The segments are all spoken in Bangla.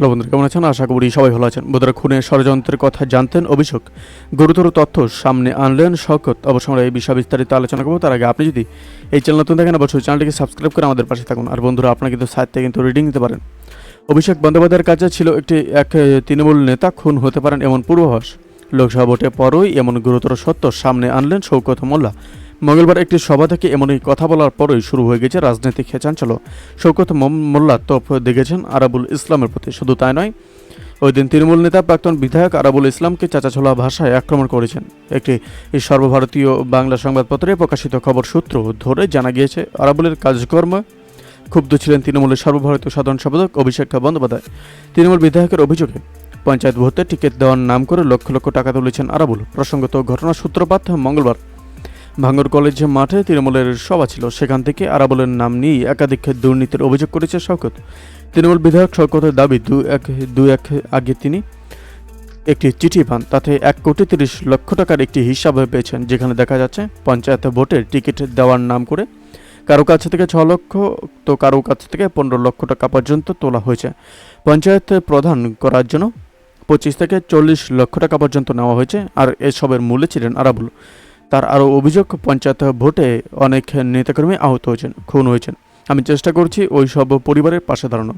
হ্যালো বন্ধুরা, কেমন আছেন? আশা করি সবাই ভালো আছেন। বন্ধুরা, খুনের ষড়যন্ত্রের কথা জানতেন অভিষেক, গুরুতর তথ্য সামনে আনলেন শওকত। অবশ্য আমরা এই বিষয়ে বিস্তারিত আলোচনা করবো। তার আগে আপনি যদি এই চ্যানেল নতুন দেখেন, অবশ্যই চ্যানেলটিকে সাবস্ক্রাইব করে আমাদের পাশে থাকুন। আর বন্ধুরা, আপনারা কিন্তু সাইট থেকে কিন্তু রিডিং নিতে পারেন। অভিষেক বন্দ্যোপাধ্যায়ের কাছে ছিল এক তৃণমূল নেতা খুন হতে পারেন এমন পূর্বাভাস। লোকসভা ভোটে পরই এমন গুরুতর সত্য সামনে আনলেন শওকত মোল্লা। মঙ্গলবার একটি সভা থেকে এমনই কথা বলার পরই শুরু হয়ে গেছে রাজনৈতিক খেঁচাঞ্চল। শওকত মোল্লা তোপ দেখেছেন আরাবুল ইসলামের প্রতি। শুধু তাই নয়, ওই দিন তৃণমূল নেতা প্রাক্তন বিধায়ক আরাবুল ইসলামকে চাঁচাছোলা ভাষায় আক্রমণ করেছেন। একটি সর্বভারতীয় বাংলা সংবাদপত্রে প্রকাশিত খবর সূত্র ধরে জানা গিয়েছে, আরাবুলের কাজকর্ম ক্ষুব্ধ ছিলেন তৃণমূলের সর্বভারতীয় সাধারণ সম্পাদক অভিষেক বন্দ্যোপাধ্যায়। তৃণমূল বিধায়কের অভিযোগে পঞ্চায়েত ভোটে টিকিট দেওয়ার নাম করে লক্ষ লক্ষ টাকা তুলেছেন আরাবুল। প্রসঙ্গত ঘটনার সূত্রপাত মঙ্গলবার ভাঙড় কলেজ মাঠে তৃণমূলের সভা ছিল। সেখান থেকে আরাবুলের নাম নিয়ে একাধিক দুর্নীতির অভিযোগ করেছে শওকত। তৃণমূল বিধায়ক শওকতের দাবি, দু এক আগে তিনি একটি চিঠি পান, তাতে 1,30,00,000 টাকার একটি হিসাব পেয়েছেন, যেখানে দেখা যাচ্ছে পঞ্চায়েত ভোটের টিকিট দেওয়ার নাম করে কারো কাছ থেকে 6 লক্ষ তো কারো কাছ থেকে 15 লক্ষ টাকা পর্যন্ত তোলা হয়েছে। পঞ্চায়েত প্রধান করার জন্য 25 থেকে 40 লক্ষ টাকা পর্যন্ত নেওয়া হয়েছে। আর এসবের মূলে ছিলেন আরাবুল। তার আরও অভিযোগ, পঞ্চায়েত ভোটে অনেক নেতাকর্মী আহত হয়েছেন, খুন হয়েছেন। আমি চেষ্টা করছি ওই সব পরিবারের পাশে দাঁড়ানো,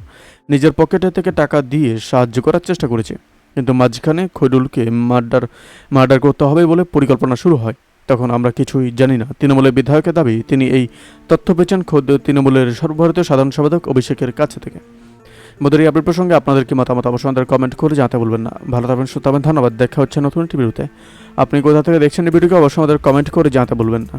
নিজের পকেটে থেকে টাকা দিয়ে সাহায্য করার চেষ্টা করেছি। কিন্তু মাঝখানে খৈরুলকে মার্ডার করতে হবে বলে পরিকল্পনা শুরু হয়। তখন আমরা কিছুই জানি না। তৃণমূলের বিধায়কের দাবি, তিনি এই তথ্য পেয়েছেন খোদ তৃণমূলের সর্বভারতীয় সাধারণ সম্পাদক অভিষেকের কাছে থেকে। বন্ধুরা, এই আপডেট প্রসঙ্গে আপনাদের কি মতামত অবশ্যই আমাদের কমেন্ট করে জানাতে বলবেন না। ভালো থাকবেন, সুস্থ থাকবেন। ধন্যবাদ। দেখা হচ্ছে নতুন একটি ভিডিওতে। আপনি কোথা থেকে দেখছেন এই ভিডিওকে অবশ্যই আমাদের কমেন্ট করে জানাতে বলবেন না।